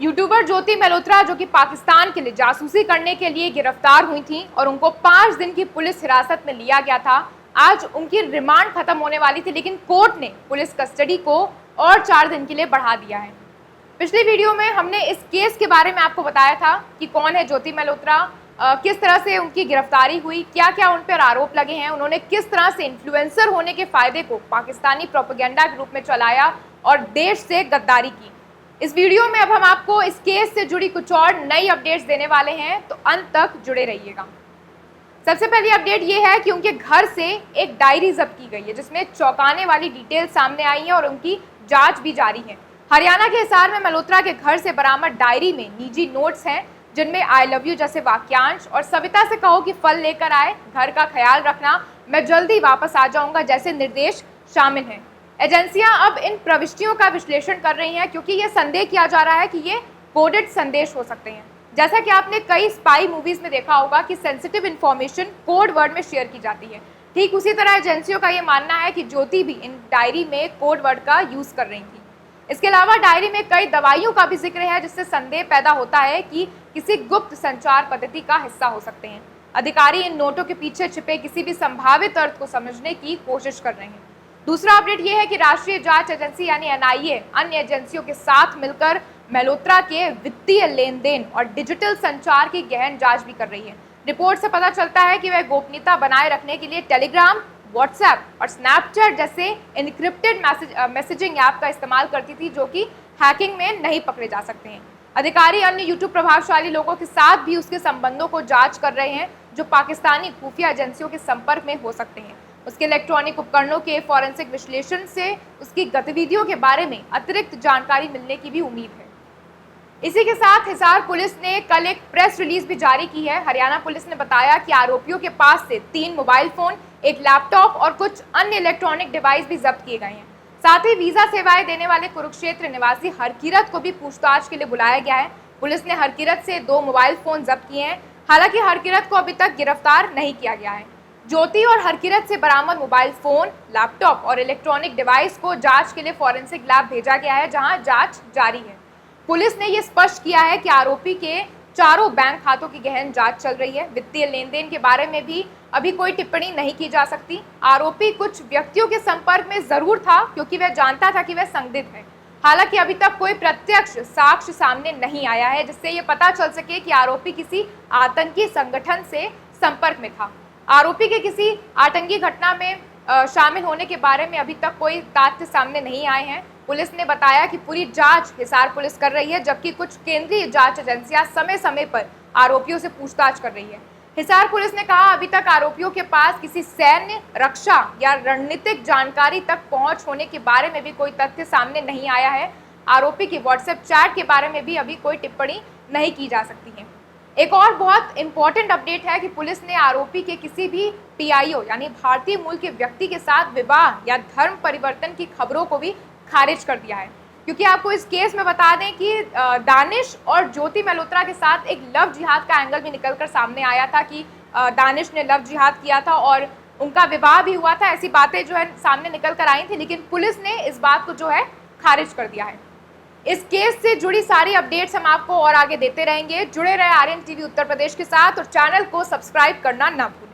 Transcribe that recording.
YouTuber ज्योति मल्होत्रा जो कि पाकिस्तान के लिए जासूसी करने के लिए गिरफ्तार हुई थी और उनको 5 दिन की पुलिस हिरासत में लिया गया था। आज उनकी रिमांड खत्म होने वाली थी, लेकिन कोर्ट ने पुलिस कस्टडी को और 4 दिन के लिए बढ़ा दिया है। पिछली वीडियो में हमने इस केस के बारे में आपको बताया था कि कौन है ज्योति मल्होत्रा, किस तरह से उनकी गिरफ्तारी हुई, क्या क्या उन पर आरोप लगे हैं, उन्होंने किस तरह से इन्फ्लुएंसर होने के फायदे को पाकिस्तानी प्रोपेगेंडा के रूप में चलाया और देश से गद्दारी की। इस वीडियो में अब हम आपको इस केस से जुड़ी कुछ और नई अपडेट्स देने वाले हैं, तो अंत तक जुड़े रहिएगा। सबसे पहली अपडेट ये है कि उनके घर से एक डायरी जब्त की गई है जिसमें चौंकाने वाली डिटेल सामने आई है और उनकी जांच भी जारी है। हरियाणा के हिसार में मल्होत्रा के घर से बरामद डायरी में निजी नोट्स हैं जिनमें आई लव यू जैसे वाक्यांश और सविता से कहो कि फल लेकर आए, घर का ख्याल रखना, मैं जल्दी वापस आ जाऊंगा जैसे निर्देश शामिल हैं। एजेंसियां अब इन प्रविष्टियों का विश्लेषण कर रही हैं क्योंकि ये संदेह किया जा रहा है कि ये कोडेड संदेश हो सकते हैं। जैसा कि आपने कई स्पाई मूवीज में देखा होगा कि सेंसिटिव इंफॉर्मेशन कोड वर्ड में शेयर की जाती है, ठीक उसी तरह एजेंसियों का ये मानना है कि ज्योति भी इन डायरी में कोड वर्ड का यूज कर रही थी। इसके अलावा डायरी में कई दवाइयों का भी जिक्र है जिससे संदेह पैदा होता है कि किसी गुप्त संचार पद्धति का हिस्सा हो सकते हैं। अधिकारी इन नोटों के पीछे छिपे किसी भी संभावित अर्थ को समझने की कोशिश कर रहे हैं। दूसरा अपडेट यह है कि राष्ट्रीय जांच एजेंसी यानी एनआईए अन्य एजेंसियों के साथ मिलकर मल्होत्रा के वित्तीय लेन देन और डिजिटल संचार की गहन जांच भी कर रही है। रिपोर्ट से पता चलता है कि वह गोपनीयता बनाए रखने के लिए टेलीग्राम, व्हाट्सएप और स्नैपचैट जैसे इनक्रिप्टेड मैसेजिंग ऐप का इस्तेमाल करती थी जो कि हैकिंग में नहीं पकड़े जा सकते हैं। अधिकारी अन्य यूट्यूब प्रभावशाली लोगों के साथ भी उसके संबंधों को जांच कर रहे हैं जो पाकिस्तानी खुफिया एजेंसियों के संपर्क में हो सकते हैं। उसके इलेक्ट्रॉनिक उपकरणों के फॉरेंसिक विश्लेषण से उसकी गतिविधियों के बारे में अतिरिक्त जानकारी मिलने की भी उम्मीद है। इसी के साथ हिसार पुलिस ने कल एक प्रेस रिलीज भी जारी की है। हरियाणा पुलिस ने बताया कि आरोपियों के पास से 3 मोबाइल फोन, एक लैपटॉप और कुछ अन्य इलेक्ट्रॉनिक डिवाइस भी जब्त किए गए हैं। साथ ही वीजा सेवाएं देने वाले कुरुक्षेत्र निवासी हरकिरत को भी पूछताछ के लिए बुलाया गया है। पुलिस ने हरकिरत से 2 मोबाइल फोन जब्त किए हैं। हालांकि हरकिरत को अभी तक गिरफ्तार नहीं किया गया है। ज्योति और हरकिरत से बरामद मोबाइल फोन, लैपटॉप और इलेक्ट्रॉनिक डिवाइस को जांच के लिए फॉरेंसिक लैब भेजा गया है जहां जांच जारी है। पुलिस ने यह स्पष्ट किया है कि आरोपी के चारों बैंक खातों की गहन जांच चल रही है। वित्तीय लेन देन के बारे में भी अभी कोई टिप्पणी नहीं की जा सकती। आरोपी कुछ व्यक्तियों के संपर्क में जरूर था क्योंकि वह जानता था कि वह संदिग्ध है। हालांकि अभी तक कोई प्रत्यक्ष साक्ष्य सामने नहीं आया है जिससे यह पता चल सके कि आरोपी किसी आतंकी संगठन से संपर्क में था। आरोपी के किसी आतंकी घटना में शामिल होने के बारे में अभी तक कोई तथ्य सामने नहीं आए हैं। पुलिस ने बताया कि पूरी जांच हिसार पुलिस कर रही है जबकि कुछ केंद्रीय जांच एजेंसियां समय समय पर आरोपियों से पूछताछ कर रही है। हिसार पुलिस ने कहा अभी तक आरोपियों के पास किसी सैन्य, रक्षा या रणनीतिक जानकारी तक पहुंच होने के बारे में भी कोई तथ्य सामने नहीं आया है। आरोपी की व्हाट्सएप चैट के बारे में भी अभी कोई टिप्पणी नहीं की जा सकती है। एक और बहुत इंपॉर्टेंट अपडेट है कि पुलिस ने आरोपी के किसी भी पीआईओ यानी भारतीय मूल के व्यक्ति के साथ विवाह या धर्म परिवर्तन की खबरों को भी खारिज कर दिया है। क्योंकि आपको इस केस में बता दें कि दानिश और ज्योति मल्होत्रा के साथ एक लव जिहाद का एंगल भी निकलकर सामने आया था कि दानिश ने लव जिहाद किया था और उनका विवाह भी हुआ था। ऐसी बातें जो है सामने निकल कर आई थी, लेकिन पुलिस ने इस बात को जो है खारिज कर दिया है। इस केस से जुड़ी सारी अपडेट्स हम आपको और आगे देते रहेंगे। जुड़े रहे आर्यन टीवी उत्तर प्रदेश के साथ और चैनल को सब्सक्राइब करना ना भूलें।